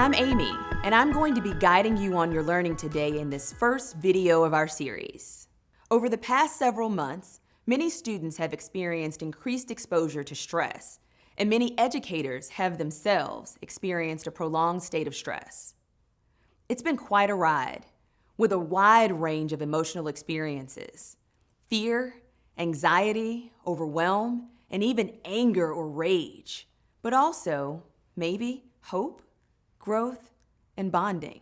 I'm Amy, and I'm going to be guiding you on your learning today in this first video of our series. Over the past several months, many students have experienced increased exposure to stress, and many educators have themselves experienced a prolonged state of stress. It's been quite a ride, with a wide range of emotional experiences: fear, anxiety, overwhelm, and even anger or rage, but also, maybe, hope, growth, and bonding.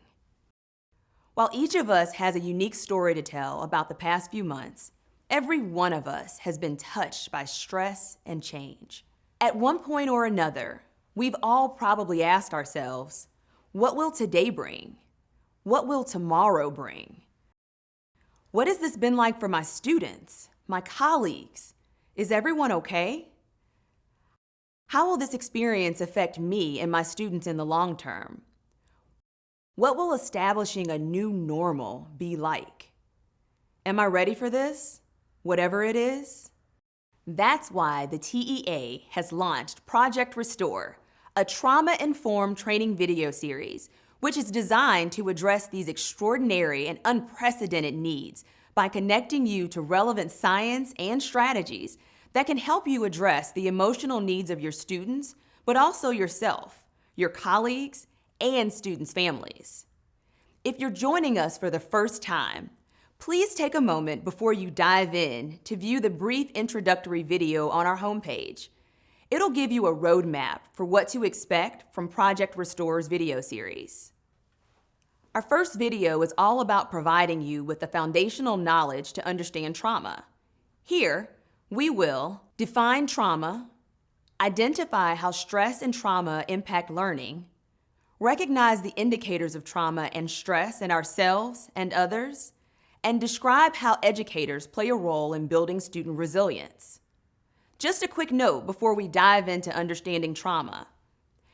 While each of us has a unique story to tell about the past few months, every one of us has been touched by stress and change. At one point or another, we've all probably asked ourselves, what will today bring? What will tomorrow bring? What has this been like for my students, my colleagues? Is everyone okay? How will this experience affect me and my students in the long term? What will establishing a new normal be like? Am I ready for this, whatever it is? That's why the TEA has launched Project Restore, a trauma-informed training video series, which is designed to address these extraordinary and unprecedented needs by connecting you to relevant science and strategies that can help you address the emotional needs of your students, but also yourself, your colleagues, and students' families. If you're joining us for the first time, please take a moment before you dive in to view the brief introductory video on our homepage. It'll give you a roadmap for what to expect from Project Restore's video series. Our first video is all about providing you with the foundational knowledge to understand trauma. Here, we will define trauma, identify how stress and trauma impact learning, recognize the indicators of trauma and stress in ourselves and others, and describe how educators play a role in building student resilience. Just a quick note before we dive into understanding trauma.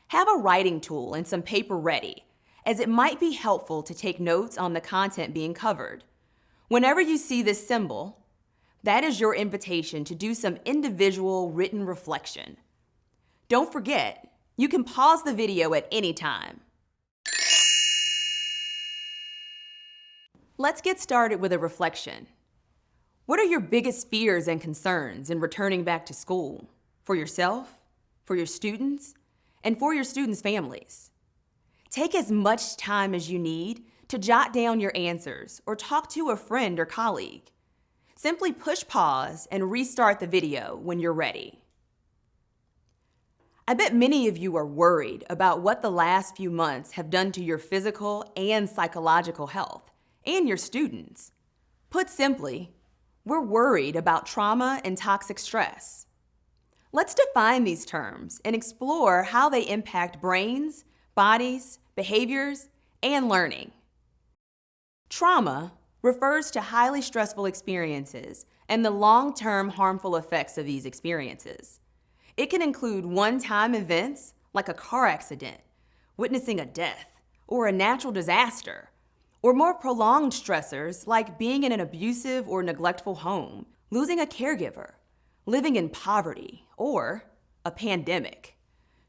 Have a writing tool and some paper ready, as it might be helpful to take notes on the content being covered. Whenever you see this symbol, that is your invitation to do some individual written reflection. Don't forget, you can pause the video at any time. Let's get started with a reflection. What are your biggest fears and concerns in returning back to school? For yourself, for your students, and for your students' families? Take as much time as you need to jot down your answers or talk to a friend or colleague. Simply push pause and restart the video when you're ready. I bet many of you are worried about what the last few months have done to your physical and psychological health, and your students. Put simply, we're worried about trauma and toxic stress. Let's define these terms and explore how they impact brains, bodies, behaviors, and learning. Trauma refers to highly stressful experiences and the long-term harmful effects of these experiences. It can include one-time events like a car accident, witnessing a death, or a natural disaster, or more prolonged stressors like being in an abusive or neglectful home, losing a caregiver, living in poverty, or a pandemic.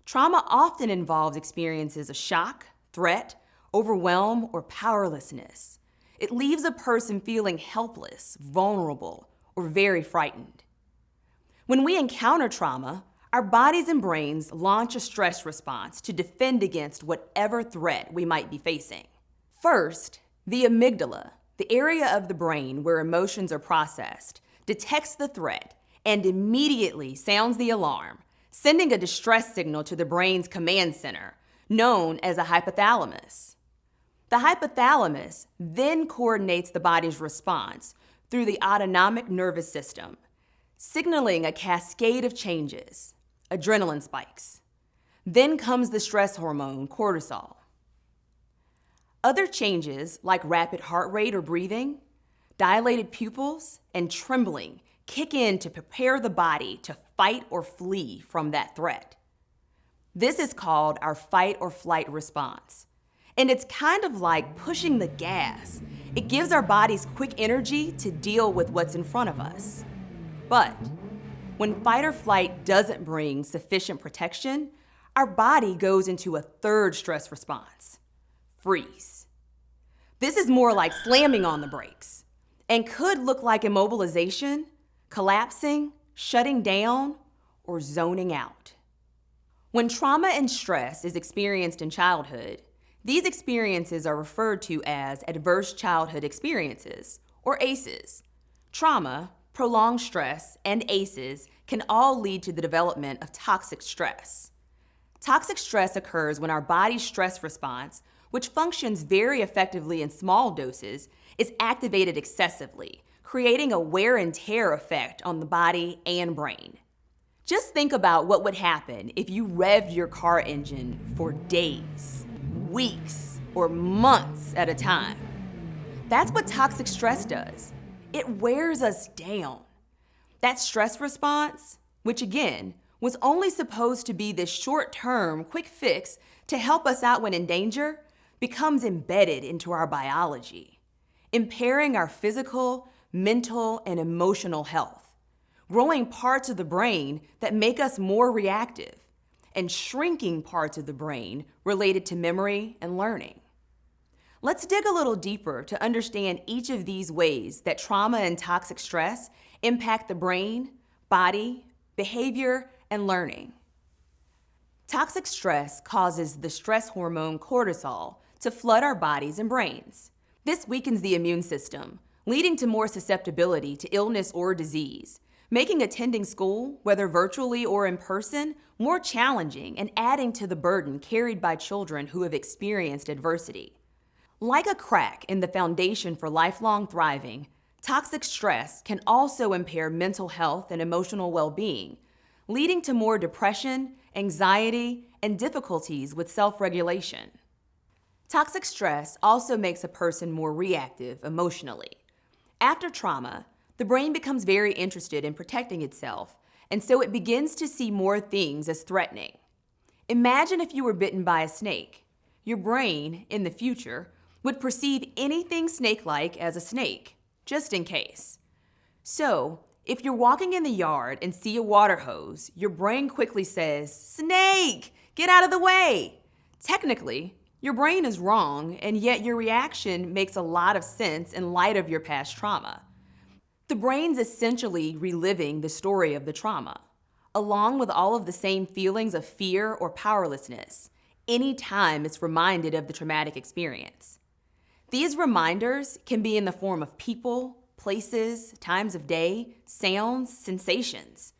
Trauma often involves experiences of shock, threat, overwhelm, or powerlessness. It leaves a person feeling helpless, vulnerable, or very frightened. When we encounter trauma, our bodies and brains launch a stress response to defend against whatever threat we might be facing. First, the amygdala, the area of the brain where emotions are processed, detects the threat and immediately sounds the alarm, sending a distress signal to the brain's command center, known as a hypothalamus. The hypothalamus then coordinates the body's response through the autonomic nervous system, signaling a cascade of changes. Adrenaline spikes. Then comes the stress hormone, cortisol. Other changes like rapid heart rate or breathing, dilated pupils, and trembling kick in to prepare the body to fight or flee from that threat. This is called our fight or flight response. And it's kind of like pushing the gas. It gives our bodies quick energy to deal with what's in front of us. But when fight or flight doesn't bring sufficient protection, our body goes into a third stress response: freeze. This is more like slamming on the brakes and could look like immobilization, collapsing, shutting down, or zoning out. When trauma and stress is experienced in childhood, these experiences are referred to as adverse childhood experiences, or ACEs. Trauma, prolonged stress, and ACEs can all lead to the development of toxic stress. Toxic stress occurs when our body's stress response, which functions very effectively in small doses, is activated excessively, creating a wear and tear effect on the body and brain. Just think about what would happen if you revved your car engine for days, weeks, or months at a time. That's what toxic stress does. It wears us down. That stress response, which again, was only supposed to be this short-term, quick fix to help us out when in danger, becomes embedded into our biology, impairing our physical, mental, and emotional health, growing parts of the brain that make us more reactive, and shrinking parts of the brain related to memory and learning. Let's dig a little deeper to understand each of these ways that trauma and toxic stress impact the brain, body, behavior, and learning. Toxic stress causes the stress hormone cortisol to flood our bodies and brains. This weakens the immune system, leading to more susceptibility to illness or disease, making attending school, whether virtually or in person, more challenging and adding to the burden carried by children who have experienced adversity. Like a crack in the foundation for lifelong thriving, toxic stress can also impair mental health and emotional well-being, leading to more depression, anxiety, and difficulties with self-regulation. Toxic stress also makes a person more reactive emotionally. After trauma, the brain becomes very interested in protecting itself, and so it begins to see more things as threatening. Imagine if you were bitten by a snake. Your brain, in the future, would perceive anything snake-like as a snake, just in case. So, if you're walking in the yard and see a water hose, your brain quickly says, "Snake! Get out of the way!" Technically, your brain is wrong, and yet your reaction makes a lot of sense in light of your past trauma. The brain's essentially reliving the story of the trauma, along with all of the same feelings of fear or powerlessness, anytime it's reminded of the traumatic experience. These reminders can be in the form of people, places, times of day, sounds, sensations,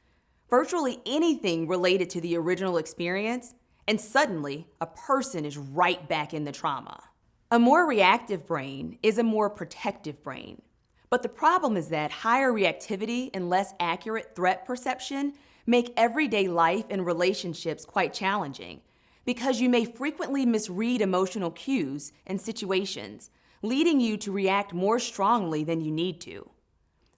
virtually anything related to the original experience, and suddenly a person is right back in the trauma. A more reactive brain is a more protective brain. But the problem is that higher reactivity and less accurate threat perception make everyday life and relationships quite challenging because you may frequently misread emotional cues and situations, leading you to react more strongly than you need to.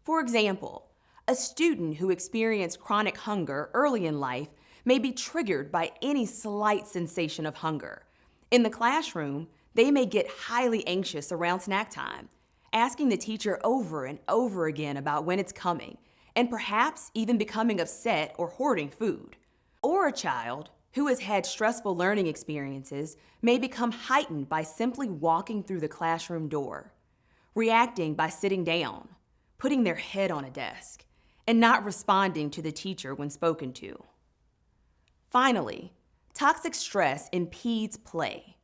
For example, a student who experienced chronic hunger early in life may be triggered by any slight sensation of hunger. In the classroom, they may get highly anxious around snack time, asking the teacher over and over again about when it's coming, and perhaps even becoming upset or hoarding food. Or a child who has had stressful learning experiences may become heightened by simply walking through the classroom door, reacting by sitting down, putting their head on a desk, and not responding to the teacher when spoken to. Finally, toxic stress impedes play,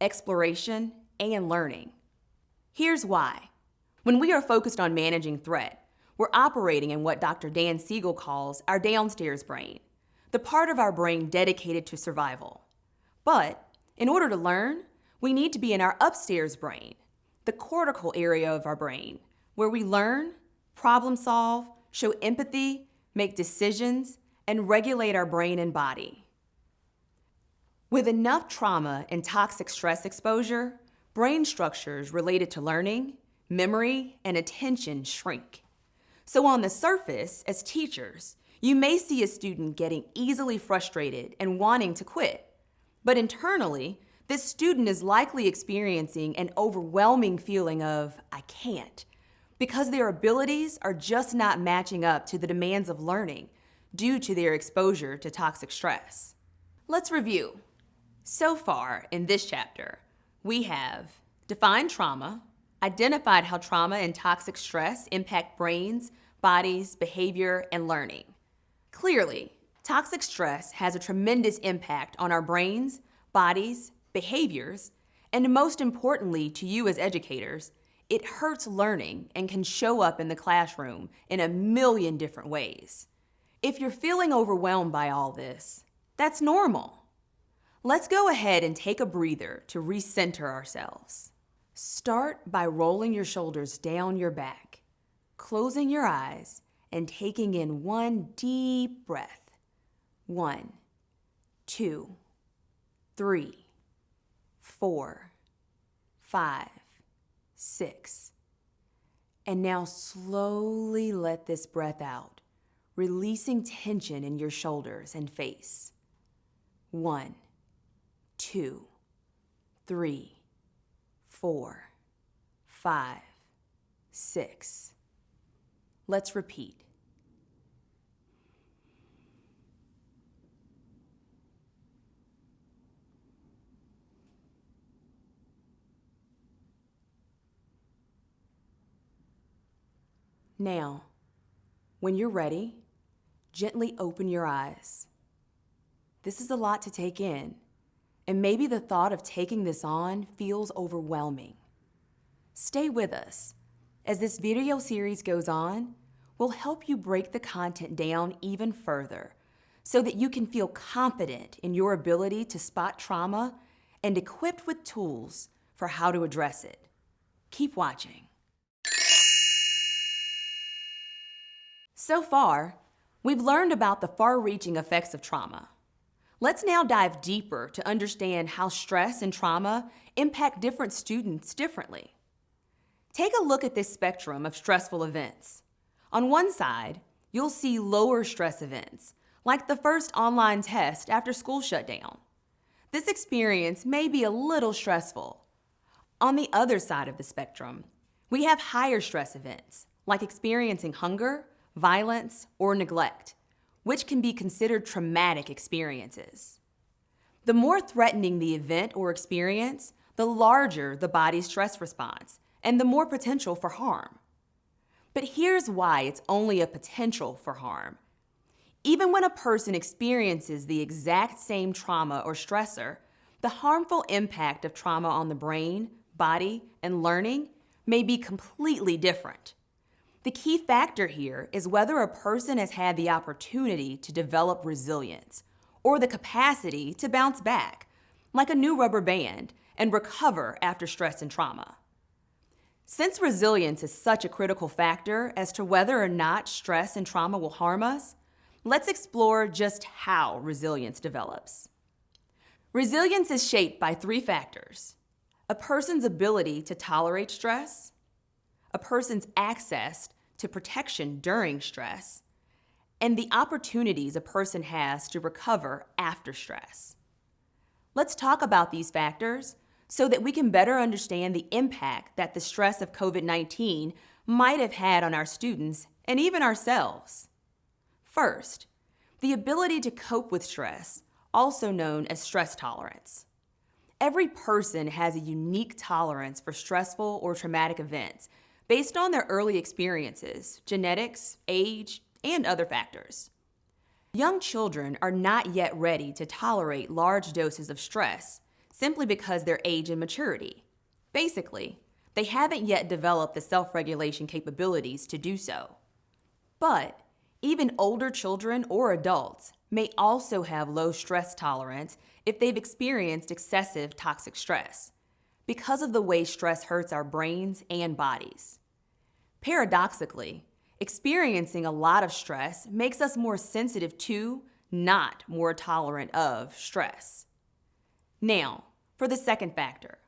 exploration, and learning. Here's why. When we are focused on managing threat, we're operating in what Dr. Dan Siegel calls our downstairs brain, the part of our brain dedicated to survival. But in order to learn, we need to be in our upstairs brain, the cortical area of our brain, where we learn, problem solve, show empathy, make decisions, and regulate our brain and body. With enough trauma and toxic stress exposure, brain structures related to learning, memory, and attention shrink. So on the surface, as teachers, you may see a student getting easily frustrated and wanting to quit. But internally, this student is likely experiencing an overwhelming feeling of, "I can't," because their abilities are just not matching up to the demands of learning due to their exposure to toxic stress. Let's review. So far in this chapter, we have defined trauma, identified how trauma and toxic stress impact brains, bodies, behavior, and learning. Clearly, toxic stress has a tremendous impact on our brains, bodies, behaviors, and most importantly to you as educators, it hurts learning and can show up in the classroom in a million different ways. If you're feeling overwhelmed by all this, that's normal. Let's go ahead and take a breather to recenter ourselves. Start by rolling your shoulders down your back, closing your eyes, and taking in one deep breath. 1, 2, 3, 4, 5, 6. And now slowly let this breath out, releasing tension in your shoulders and face. 1, 2, 3, 4, 5, 6. Let's repeat. Now, when you're ready, gently open your eyes. This is a lot to take in, and maybe the thought of taking this on feels overwhelming. Stay with us. As this video series goes on, we'll help you break the content down even further so that you can feel confident in your ability to spot trauma and equipped with tools for how to address it. Keep watching. So far, we've learned about the far-reaching effects of trauma. Let's now dive deeper to understand how stress and trauma impact different students differently. Take a look at this spectrum of stressful events. On one side, you'll see lower stress events, like the first online test after school shut down. This experience may be a little stressful. On the other side of the spectrum, we have higher stress events, like experiencing hunger, violence, or neglect, which can be considered traumatic experiences. The more threatening the event or experience, the larger the body's stress response, and the more potential for harm. But here's why it's only a potential for harm. Even when a person experiences the exact same trauma or stressor, the harmful impact of trauma on the brain, body, and learning may be completely different. The key factor here is whether a person has had the opportunity to develop resilience or the capacity to bounce back, like a new rubber band, and recover after stress and trauma. Since resilience is such a critical factor as to whether or not stress and trauma will harm us, let's explore just how resilience develops. Resilience is shaped by 3 factors: a person's ability to tolerate stress, a person's access to protection during stress, and the opportunities a person has to recover after stress. Let's talk about these factors so that we can better understand the impact that the stress of COVID-19 might have had on our students and even ourselves. First, the ability to cope with stress, also known as stress tolerance. Every person has a unique tolerance for stressful or traumatic events based on their early experiences, genetics, age, and other factors. Young children are not yet ready to tolerate large doses of stress simply because their age and maturity. Basically, they haven't yet developed the self-regulation capabilities to do so. But even older children or adults may also have low stress tolerance if they've experienced excessive toxic stress, because of the way stress hurts our brains and bodies. Paradoxically, experiencing a lot of stress makes us more sensitive to, not more tolerant of, stress. Now, for the second factor,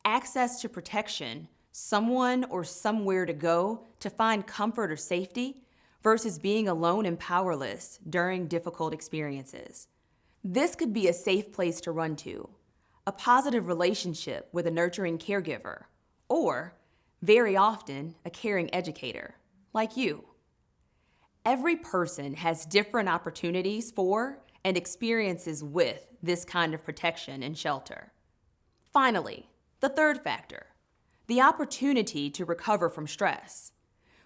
access to protection, someone or somewhere to go to find comfort or safety versus being alone and powerless during difficult experiences. This could be a safe place to run to, a positive relationship with a nurturing caregiver, or, very often, a caring educator, like you. Every person has different opportunities for and experiences with this kind of protection and shelter. Finally, the third factor, the opportunity to recover from stress.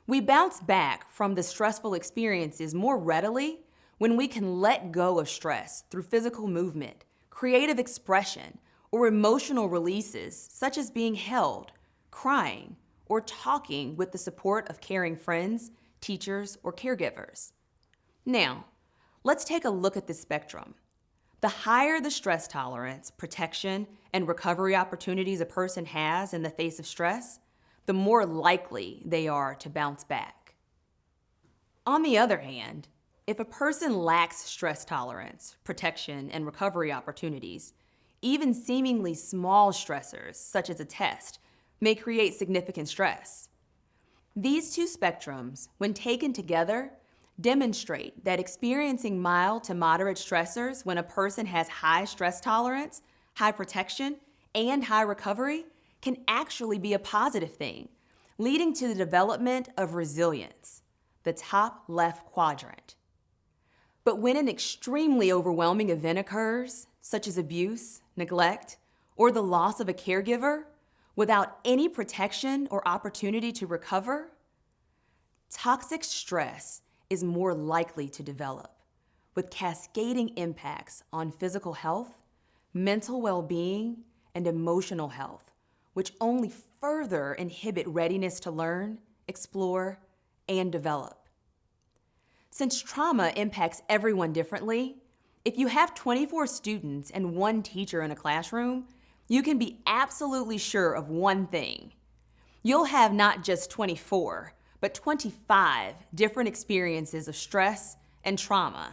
We bounce back from the stressful experiences more readily when we can let go of stress through physical movement, creative expression, or emotional releases such as being held, crying, or talking with the support of caring friends, teachers, or caregivers. Now, let's take a look at this spectrum. The higher the stress tolerance, protection, and recovery opportunities a person has in the face of stress, the more likely they are to bounce back. On the other hand, if a person lacks stress tolerance, protection, and recovery opportunities, even seemingly small stressors, such as a test, may create significant stress. These two spectrums, when taken together, demonstrate that experiencing mild to moderate stressors when a person has high stress tolerance, high protection, and high recovery can actually be a positive thing, leading to the development of resilience, the top left quadrant. But when an extremely overwhelming event occurs, such as abuse, neglect, or the loss of a caregiver, without any protection or opportunity to recover, toxic stress is more likely to develop, with cascading impacts on physical health, mental well-being, and emotional health, which only further inhibit readiness to learn, explore, and develop. Since trauma impacts everyone differently, if you have 24 students and one teacher in a classroom, you can be absolutely sure of one thing. You'll have not just 24, but 25 different experiences of stress and trauma.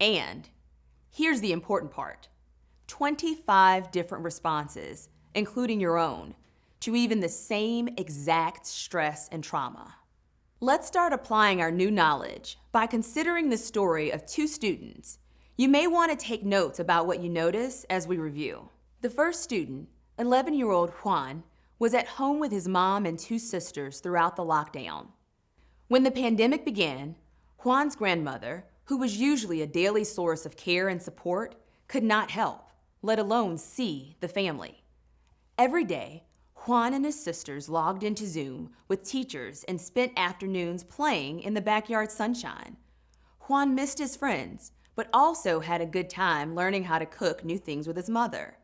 And here's the important part, 25 different responses, including your own, to even the same exact stress and trauma. Let's start applying our new knowledge by considering the story of two students. You may want to take notes about what you notice as we review. The first student, 11-year-old Juan, was at home with his mom and two sisters throughout the lockdown. When the pandemic began, Juan's grandmother, who was usually a daily source of care and support, could not help, let alone see the family. Every day, Juan and his sisters logged into Zoom with teachers and spent afternoons playing in the backyard sunshine. Juan missed his friends, but also had a good time learning how to cook new things with his mother.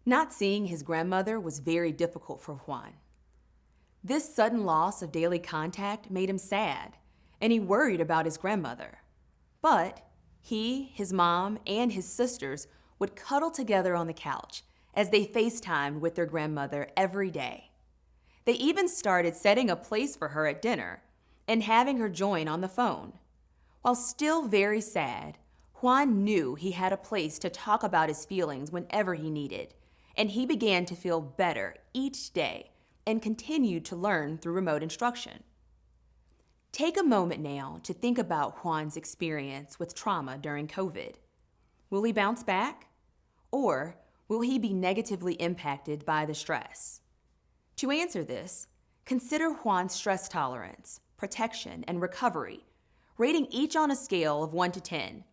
Not seeing his grandmother was very difficult for Juan. This sudden loss of daily contact made him sad, and he worried about his grandmother. But he, his mom, and his sisters would cuddle together on the couch as they FaceTimed with their grandmother every day. They even started setting a place for her at dinner and having her join on the phone. While still very sad, Juan knew he had a place to talk about his feelings whenever he needed, and he began to feel better each day and continued to learn through remote instruction. Take a moment now to think about Juan's experience with trauma during COVID. Will he bounce back? Or will he be negatively impacted by the stress? To answer this, consider Juan's stress tolerance, protection, and recovery, rating each on a scale of 1 to 10,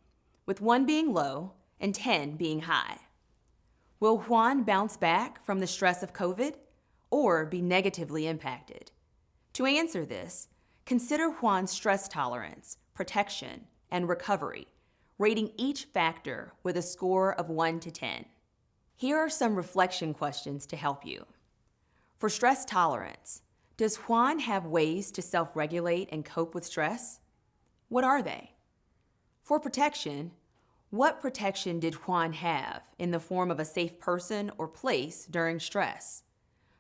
with 1 being low and 10 being high. Will Juan bounce back from the stress of COVID or be negatively impacted? To answer this, consider Juan's stress tolerance, protection, and recovery, rating each factor with a score of 1 to 10. Here are some reflection questions to help you. For stress tolerance, does Juan have ways to self-regulate and cope with stress? What are they? For protection, what protection did Juan have in the form of a safe person or place during stress?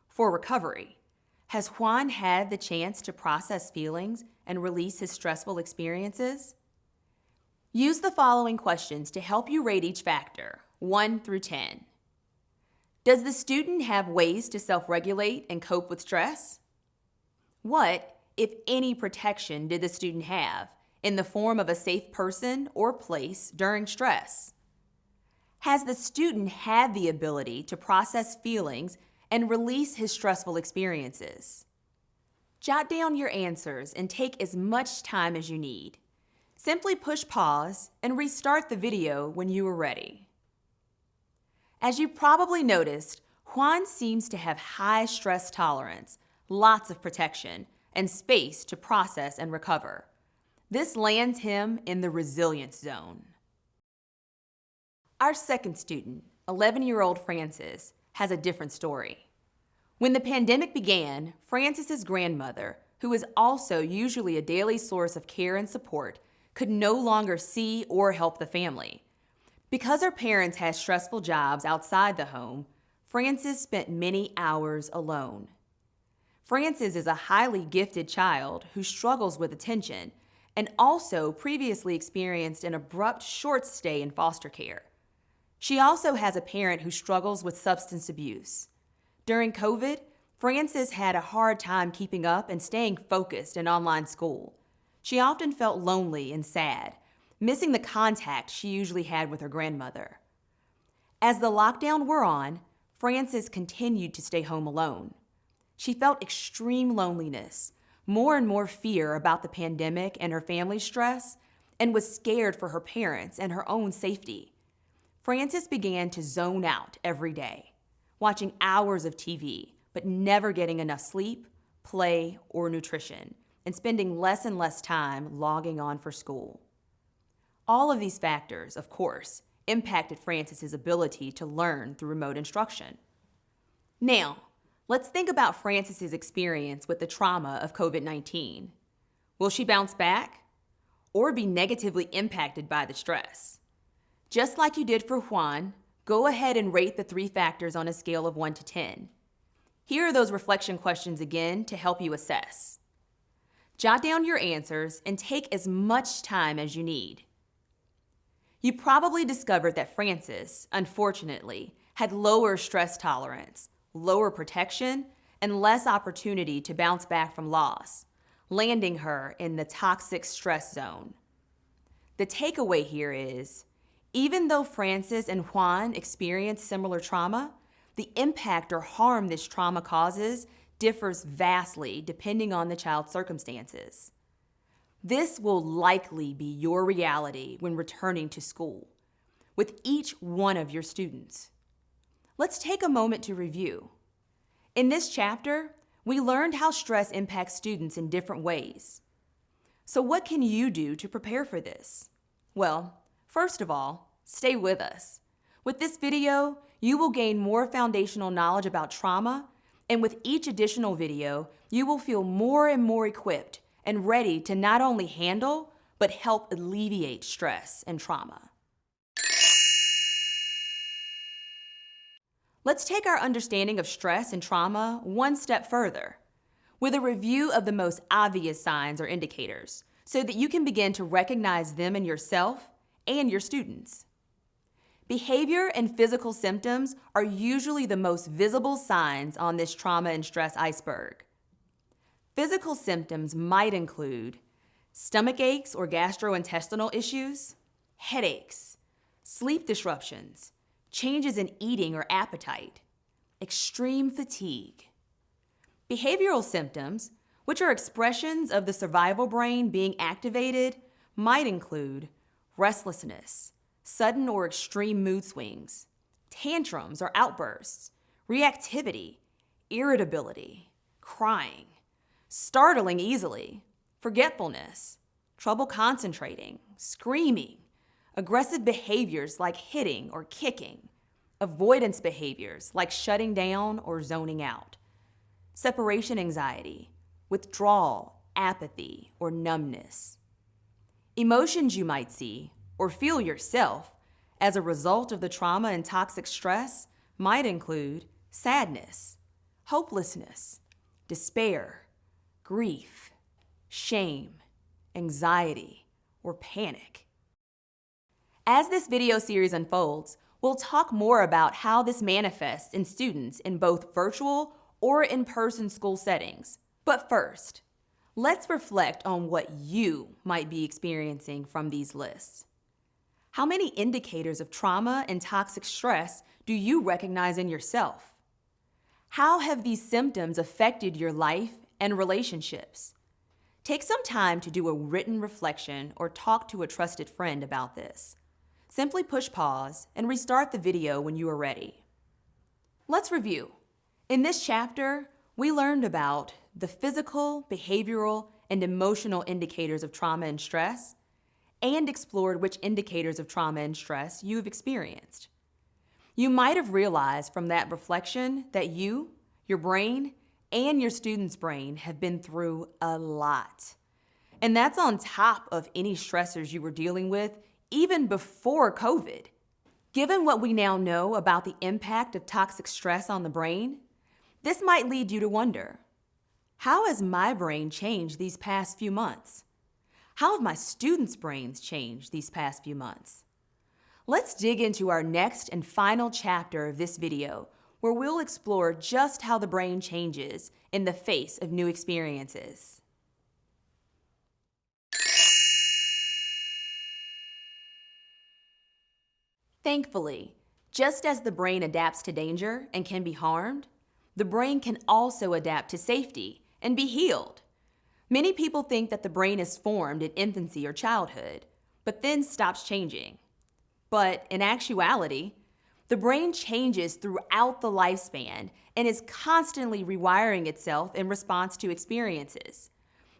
For recovery, has Juan had the chance to process feelings and release his stressful experiences? Use the following questions to help you rate each factor, 1 through 10. Does the student have ways to self-regulate and cope with stress? What, if any, protection did the student have in the form of a safe person or place during stress? Has the student had the ability to process feelings and release his stressful experiences? Jot down your answers and take as much time as you need. Simply push pause and restart the video when you are ready. As you probably noticed, Juan seems to have high stress tolerance, lots of protection, and space to process and recover. This lands him in the resilience zone. Our second student, 11-year-old Frances, has a different story. When the pandemic began, Frances's grandmother, who is also usually a daily source of care and support, could no longer see or help the family. Because her parents had stressful jobs outside the home, Frances spent many hours alone. Frances is a highly gifted child who struggles with attention and also previously experienced an abrupt short stay in foster care. She also has a parent who struggles with substance abuse. During COVID, Frances had a hard time keeping up and staying focused in online school. She often felt lonely and sad, missing the contact she usually had with her grandmother. As the lockdown wore on, Frances continued to stay home alone. She felt extreme loneliness, more and more fear about the pandemic and her family's stress, and was scared for her parents and her own safety. Frances began to zone out every day, watching hours of TV, but never getting enough sleep, play, or nutrition, and spending less and less time logging on for school. All of these factors, of course, impacted Frances's ability to learn through remote instruction. Now, let's think about Frances's experience with the trauma of COVID-19. Will she bounce back or be negatively impacted by the stress? Just like you did for Juan, go ahead and rate the 3 factors on a scale of 1 to 10. Here are those reflection questions again to help you assess. Jot down your answers and take as much time as you need. You probably discovered that Frances, unfortunately, had lower stress tolerance, lower protection, and less opportunity to bounce back from loss, landing her in the toxic stress zone. The takeaway here is, even though Frances and Juan experienced similar trauma, the impact or harm this trauma causes differs vastly depending on the child's circumstances. This will likely be your reality when returning to school, with each one of your students. Let's take a moment to review. In this chapter, we learned how stress impacts students in different ways. So what can you do to prepare for this? Well, first of all, stay with us. With this video, you will gain more foundational knowledge about trauma, and with each additional video, you will feel more and more equipped and ready to not only handle, but help alleviate stress and trauma. Let's take our understanding of stress and trauma one step further, with a review of the most obvious signs or indicators, so that you can begin to recognize them in yourself and your students. Behavior and physical symptoms are usually the most visible signs on this trauma and stress iceberg. Physical symptoms might include stomach aches or gastrointestinal issues, headaches, sleep disruptions, changes in eating or appetite, extreme fatigue. Behavioral symptoms, which are expressions of the survival brain being activated, might include restlessness, sudden or extreme mood swings, tantrums or outbursts, reactivity, irritability, crying, startling easily, forgetfulness, trouble concentrating, screaming, aggressive behaviors like hitting or kicking, avoidance behaviors like shutting down or zoning out, separation anxiety, withdrawal, apathy, or numbness. Emotions you might see or feel yourself as a result of the trauma and toxic stress might include sadness, hopelessness, despair, grief, shame, anxiety, or panic. As this video series unfolds, we'll talk more about how this manifests in students in both virtual or in-person school settings. But first, let's reflect on what you might be experiencing from these lists. How many indicators of trauma and toxic stress do you recognize in yourself? How have these symptoms affected your life and relationships? Take some time to do a written reflection or talk to a trusted friend about this. Simply push pause and restart the video when you are ready. Let's review. In this chapter, we learned about the physical, behavioral, and emotional indicators of trauma and stress, and explored which indicators of trauma and stress you've experienced. You might have realized from that reflection that you, your brain, and your student's brain have been through a lot. And that's on top of any stressors you were dealing with even before COVID. Given what we now know about the impact of toxic stress on the brain, this might lead you to wonder, how has my brain changed these past few months? How have my students' brains changed these past few months? Let's dig into our next and final chapter of this video, where we'll explore just how the brain changes in the face of new experiences. Thankfully, just as the brain adapts to danger and can be harmed, the brain can also adapt to safety and be healed. Many people think that the brain is formed in infancy or childhood, but then stops changing. But in actuality, the brain changes throughout the lifespan and is constantly rewiring itself in response to experiences.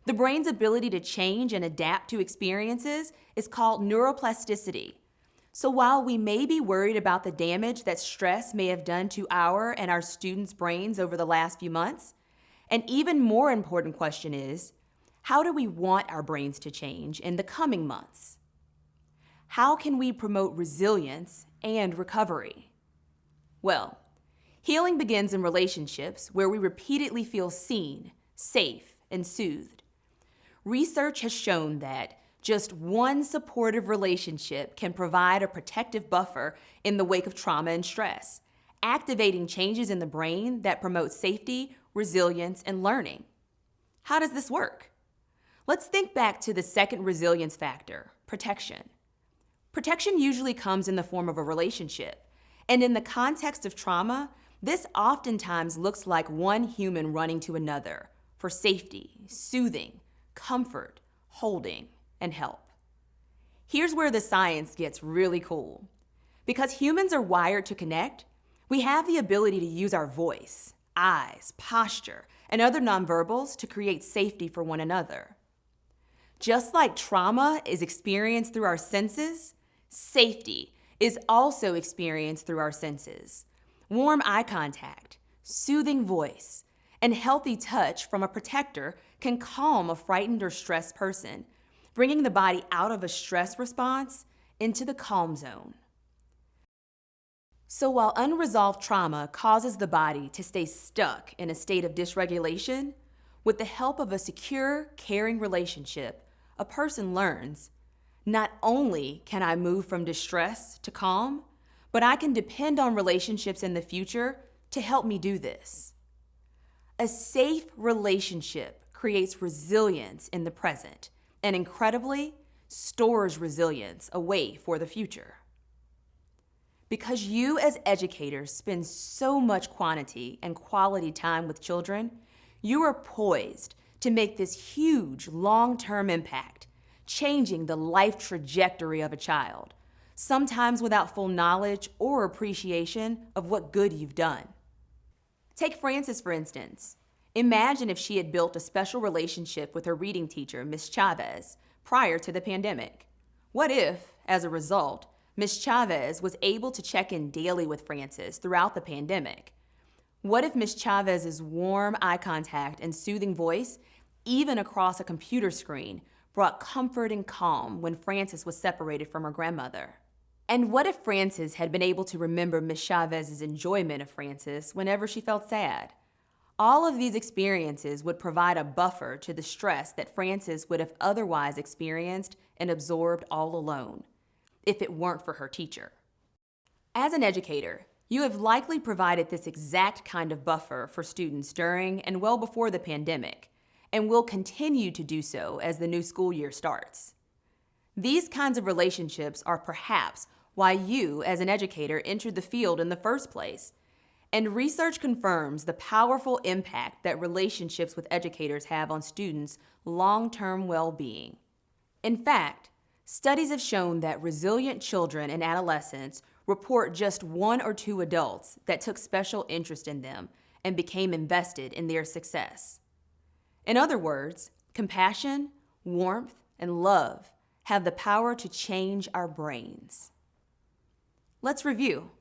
The brain's ability to change and adapt to experiences is called neuroplasticity. So while we may be worried about the damage that stress may have done to our and our students' brains over the last few months, an even more important question is, how do we want our brains to change in the coming months? How can we promote resilience and recovery? Well, healing begins in relationships where we repeatedly feel seen, safe, and soothed. Research has shown that just one supportive relationship can provide a protective buffer in the wake of trauma and stress, activating changes in the brain that promote safety, resilience, and learning. How does this work? Let's think back to the second resilience factor, protection. Protection usually comes in the form of a relationship, and in the context of trauma, this oftentimes looks like one human running to another for safety, soothing, comfort, holding, and help. Here's where the science gets really cool. Because humans are wired to connect, we have the ability to use our voice, eyes, posture, and other nonverbals to create safety for one another. Just like trauma is experienced through our senses, safety is also experienced through our senses. Warm eye contact, soothing voice, and healthy touch from a protector can calm a frightened or stressed person, bringing the body out of a stress response into the calm zone. So while unresolved trauma causes the body to stay stuck in a state of dysregulation, with the help of a secure, caring relationship, a person learns, not only can I move from distress to calm, but I can depend on relationships in the future to help me do this. A safe relationship creates resilience in the present and, incredibly, stores resilience away for the future. Because you as educators spend so much quantity and quality time with children, you are poised to make this huge long-term impact, changing the life trajectory of a child, sometimes without full knowledge or appreciation of what good you've done. Take Frances, for instance. Imagine if she had built a special relationship with her reading teacher, Miss Chavez, prior to the pandemic. What if, as a result, Miss Chavez was able to check in daily with Frances throughout the pandemic? What if Miss Chavez's warm eye contact and soothing voice, even across a computer screen, brought comfort and calm when Frances was separated from her grandmother? And what if Frances had been able to remember Miss Chavez's enjoyment of Frances whenever she felt sad? All of these experiences would provide a buffer to the stress that Frances would have otherwise experienced and absorbed all alone, if it weren't for her teacher. As an educator, you have likely provided this exact kind of buffer for students during and well before the pandemic, and will continue to do so as the new school year starts. These kinds of relationships are perhaps why you, as an educator, entered the field in the first place, And research confirms the powerful impact that relationships with educators have on students' long-term well-being. In fact, studies have shown that resilient children and adolescents report just 1 or 2 adults that took special interest in them and became invested in their success. In other words, compassion, warmth, and love have the power to change our brains. Let's review.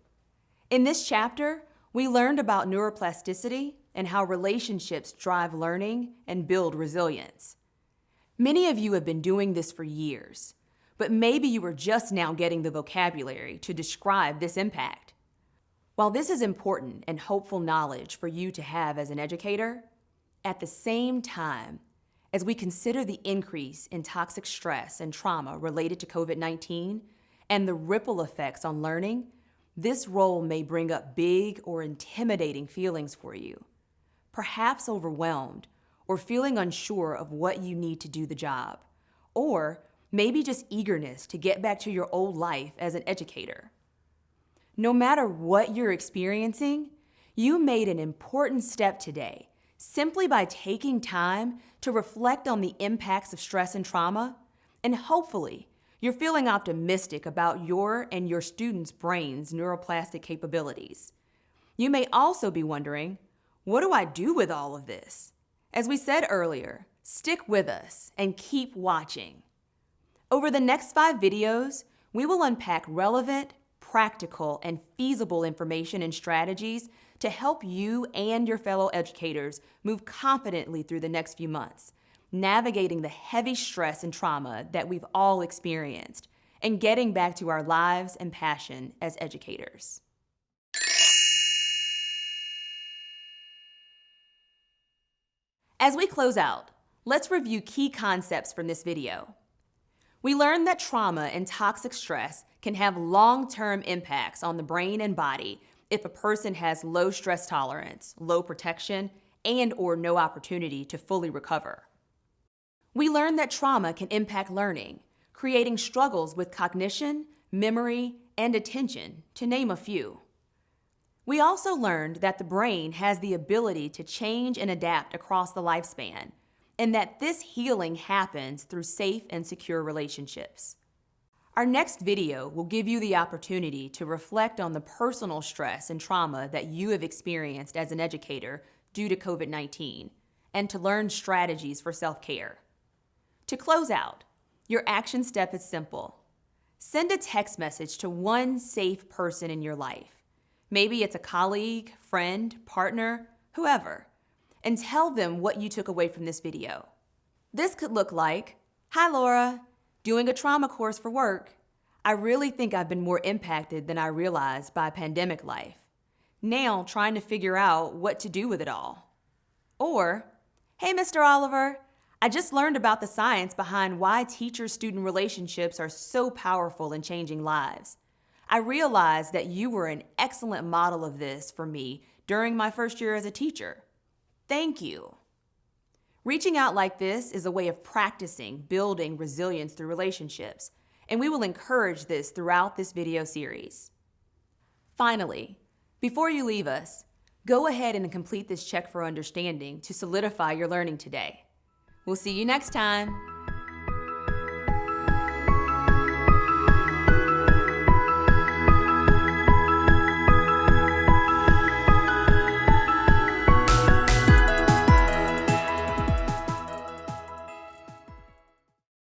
In this chapter, we learned about neuroplasticity and how relationships drive learning and build resilience. Many of you have been doing this for years, but maybe you are just now getting the vocabulary to describe this impact. While this is important and hopeful knowledge for you to have as an educator, at the same time, as we consider the increase in toxic stress and trauma related to COVID-19 and the ripple effects on learning, this role may bring up big or intimidating feelings for you, perhaps overwhelmed or feeling unsure of what you need to do the job, or maybe just eagerness to get back to your old life as an educator. No matter what you're experiencing, you made an important step today simply by taking time to reflect on the impacts of stress and trauma, and hopefully, you're feeling optimistic about your and your students' brains' neuroplastic capabilities. You may also be wondering, what do I do with all of this? As we said earlier, stick with us and keep watching. Over the next 5 videos, we will unpack relevant, practical, and feasible information and strategies to help you and your fellow educators move confidently through the next few months, navigating the heavy stress and trauma that we've all experienced, and getting back to our lives and passion as educators. As we close out, let's review key concepts from this video. We learned that trauma and toxic stress can have long-term impacts on the brain and body if a person has low stress tolerance, low protection, and/or no opportunity to fully recover. We learned that trauma can impact learning, creating struggles with cognition, memory, and attention, to name a few. We also learned that the brain has the ability to change and adapt across the lifespan, and that this healing happens through safe and secure relationships. Our next video will give you the opportunity to reflect on the personal stress and trauma that you have experienced as an educator due to COVID-19, and to learn strategies for self-care. To close out, your action step is simple. Send a text message to one safe person in your life. Maybe it's a colleague, friend, partner, whoever, and tell them what you took away from this video. This could look like, "Hi Laura, doing a trauma course for work. I really think I've been more impacted than I realized by pandemic life. Now trying to figure out what to do with it all." Or, "Hey Mr. Oliver, I just learned about the science behind why teacher-student relationships are so powerful in changing lives. I realized that you were an excellent model of this for me during my first year as a teacher. Thank you." Reaching out like this is a way of practicing building resilience through relationships, and we will encourage this throughout this video series. Finally, before you leave us, go ahead and complete this check for understanding to solidify your learning today. We'll see you next time.